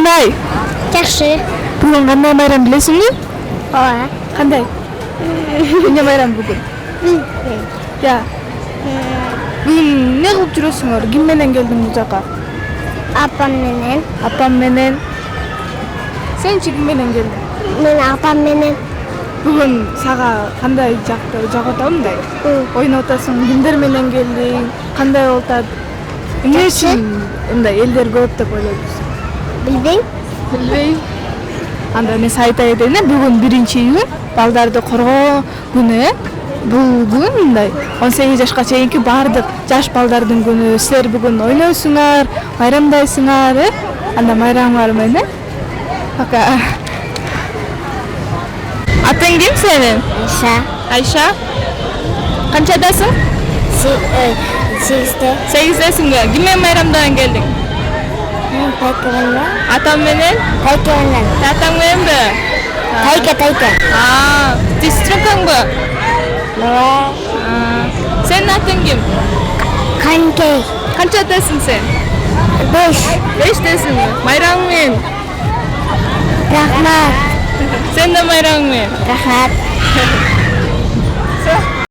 Кандай? Жакшы. Бүгүн кандай майрам билесиңби? Ооба. Кандай? Эмне майрам бүгүн? Я. Бүгүн эмне кылып жүрөсүңөр? Ким менен келдиң бул жака? Апам менен. Апам менен. Сенчи ким менен келдиң? Мен апам менен. Бүгүн сага кандай жагып атабы мындай? Ойноп атасың, кимдер менен келдиң? Кандай болуп атат? Эмне үчүн мындай элдер көп деп ойлойсуң? Билбейм. Билбейм. Анда мен сага айта кетейин, бүгүн 1-июнь, балдарды коргоо күнү. Бул күн мындай 18 жашка чейинки бардык жаш балдардын күнү. Силер бүгүн ойнойсуңар, майрамдайсыңар, Анда майрамыңар менен. Пока. Атың ким сенин? Айша. Айша. Канчадасың? 8-те. 8-десиңби? Ким менен майрамдаган келдиң? Тайка менен. Атам менен? Тайка менен. Татаң мененби? Тайка. Сестраңбы? Ооба. Сенин атың ким? Канкей. Канчадасың сен? 5. 5-десиңби? Майрамың менен. Рахмат. Сен да майрамың менен. Рахмат.